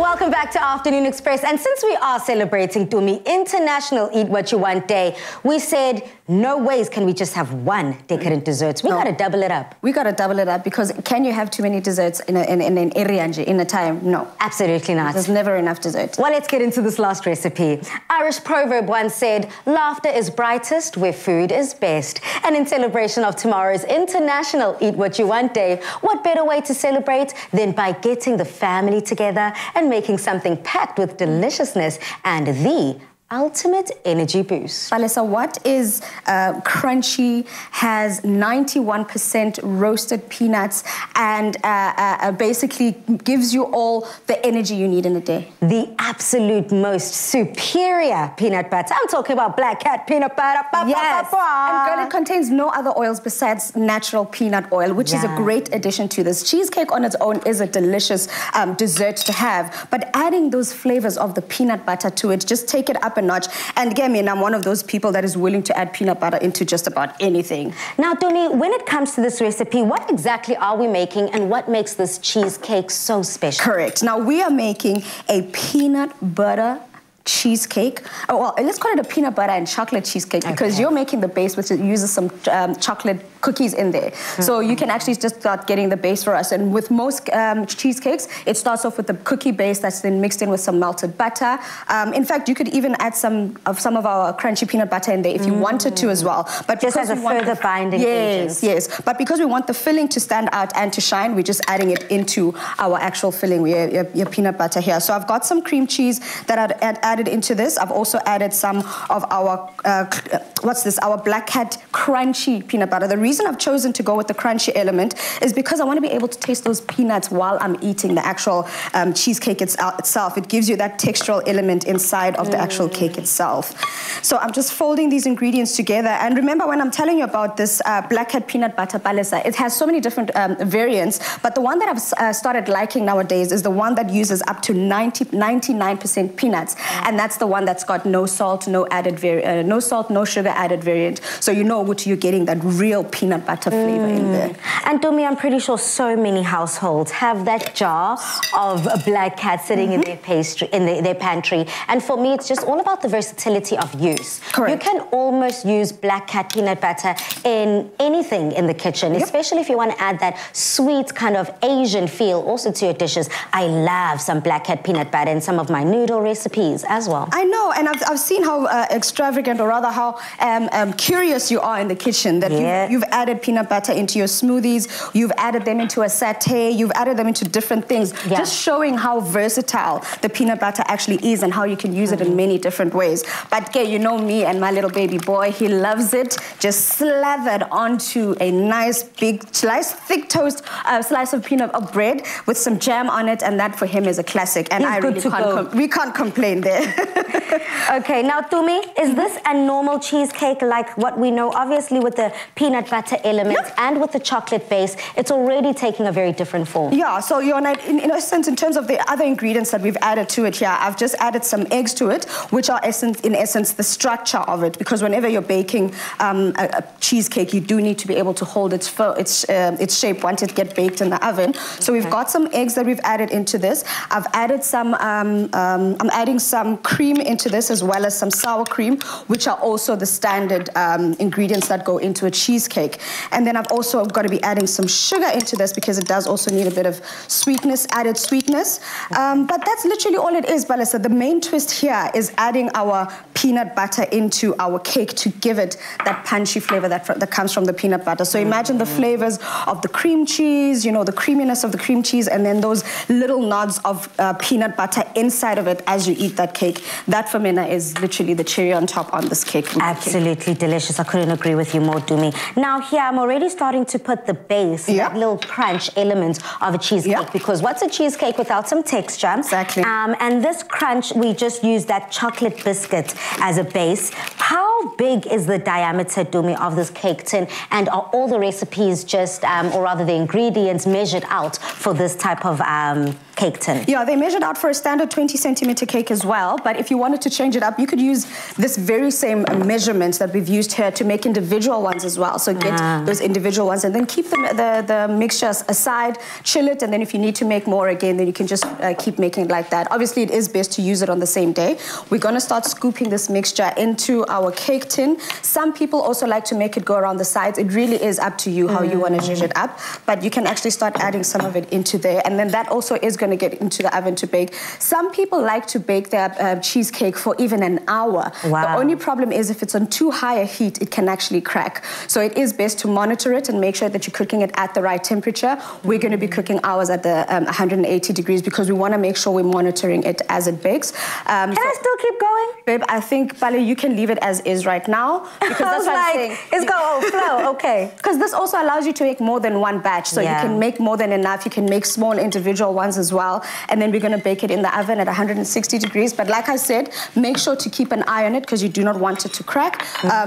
Welcome back to Afternoon Express. And since we are celebrating Tumi International Eat What You Want Day, we said no ways can we just have one decadent dessert. We got to double it up. We got to double it up because can you have too many desserts in an area in a time? No. Absolutely not. There's never enough dessert. Well, let's get into this last recipe. Irish proverb once said, laughter is brightest where food is best. And in celebration of tomorrow's International Eat What You Want Day, what better way to celebrate than by getting the family together and making something packed with deliciousness and the ultimate energy boost. Palesa, what is crunchy, has 91% roasted peanuts, and basically gives you all the energy you need in a day? The absolute most superior peanut butter. I'm talking about Black Cat peanut butter. Yes, and girl, it contains no other oils besides natural peanut oil, which is a great addition to this. Cheesecake on its own is a delicious dessert to have, but adding those flavors of the peanut butter to it, just take it up a notch. And again, I'm one of those people that is willing to add peanut butter into just about anything. Now, Tony, when it comes to this recipe, what exactly are we making and what makes this cheesecake so special? Correct. Now, we are making a peanut butter cheesecake. Oh, well, let's call it a peanut butter and chocolate cheesecake because you're making the base, which uses some chocolate cookies in there. So you can actually just start getting the base for us. And with most cheesecakes, it starts off with the cookie base that's then mixed in with some melted butter. In fact, you could even add some of our crunchy peanut butter in there if you wanted to as well. But just as a further binding agent. Yes. But because we want the filling to stand out and to shine, we're just adding it into our actual filling, your peanut butter here. So I've got some cream cheese that I'd added into this. I've also added some of our, our Black Cat crunchy peanut butter. The reason I've chosen to go with the crunchy element is because I want to be able to taste those peanuts while I'm eating the actual cheesecake itself. It gives you that textural element inside of the actual cake itself. So I'm just folding these ingredients together. And remember, when I'm telling you about this Black Cat peanut butter palesa, it has so many different variants, but the one that I've started liking nowadays is the one that uses up to 99% peanuts. And that's the one that's got no salt, no sugar added variant. So you know what you're getting, that real peanut butter flavor in there. And Tumi, I'm pretty sure so many households have that jar of Black Cat sitting in their their pantry. And for me, it's just all about the versatility of use. Correct. You can almost use Black Cat peanut butter in anything in the kitchen, especially if you want to add that sweet kind of Asian feel also to your dishes. I love some Black Cat peanut butter in some of my noodle recipes as well. I know, and I've seen how extravagant, or rather how curious you are in the kitchen, that you've added peanut butter into your smoothies, you've added them into a satay, you've added them into different things, just showing how versatile the peanut butter actually is and how you can use it in many different ways. But okay, you know me and my little baby boy, he loves it just slathered onto a nice big thick toast slice of bread with some jam on it, and that for him is a classic, and I really we can't complain there. Okay, now Tumi, is this a normal cheesecake like what we know? Obviously with the peanut butter element and with the chocolate base, it's already taking a very different form. Yeah, so in essence, in terms of the other ingredients that we've added to it here, I've just added some eggs to it, which are in essence the structure of it, because whenever you're baking a cheesecake, you do need to be able to hold its shape once it gets baked in the oven. So we've got some eggs that we've added into this. I've added some, I'm adding some cream into this, as well as some sour cream, which are also the standard ingredients that go into a cheesecake. And then I've also got to be adding some sugar into this because it does also need a bit of added sweetness. But that's literally all it is, Balesa. The main twist here is adding our peanut butter into our cake to give it that punchy flavor that comes from the peanut butter. So imagine the flavors of the cream cheese, you know, the creaminess of the cream cheese, and then those little nods of peanut butter inside of it as you eat that cake. That for me is literally the cherry on top on this cake. Absolutely delicious. I couldn't agree with you more, Tumi. Now here, I'm already starting to put the base, that little crunch element of a cheesecake, because what's a cheesecake without some texture? Exactly. And this crunch, we just use that chocolate biscuit as a base. How How big is the diameter, Dumi, of this cake tin? And are all the recipes just, or rather the ingredients, measured out for this type of cake tin? Yeah, they measured out for a standard 20-centimeter cake as well. But if you wanted to change it up, you could use this very same measurements that we've used here to make individual ones as well. So get those individual ones and then keep the mixtures aside, chill it, and then if you need to make more again, then you can just keep making it like that. Obviously, it is best to use it on the same day. We're going to start scooping this mixture into our cake tin. Some people also like to make it go around the sides. It really is up to you how you want to zhuzh it up, but you can actually start adding some of it into there, and then that also is going to get into the oven to bake. Some people like to bake their cheesecake for even an hour. Wow. The only problem is if it's on too high a heat, it can actually crack. So it is best to monitor it and make sure that you're cooking it at the right temperature. We're going to be cooking ours at the 180 degrees because we want to make sure we're monitoring it as it bakes. Can I still keep going? Babe, I think, Bale, you can leave it as is right now. Because that's what I'm saying. It's going flow, okay. Because this also allows you to make more than one batch. So you can make more than enough. You can make small individual ones as well. And then we're going to bake it in the oven at 160 degrees. But like I said, make sure to keep an eye on it because you do not want it to crack.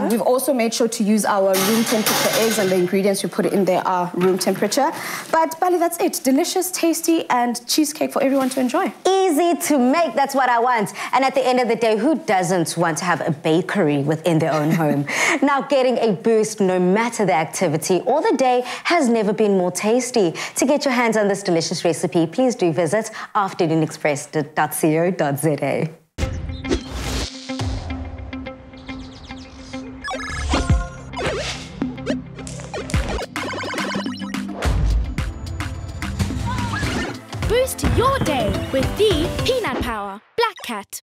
We've also made sure to use our room temperature eggs, and the ingredients we put in there are room temperature. But Bale, that's it. Delicious, tasty, and cheesecake for everyone to enjoy. Easy to make, that's what I want. And at the end of the day, who doesn't want to have a bakery within their own home? Now, getting a boost no matter the activity or the day has never been more tasty. To get your hands on this delicious recipe, please do visit afternoonexpress.co.za. Boost your day with the Peanut Power Black Cat.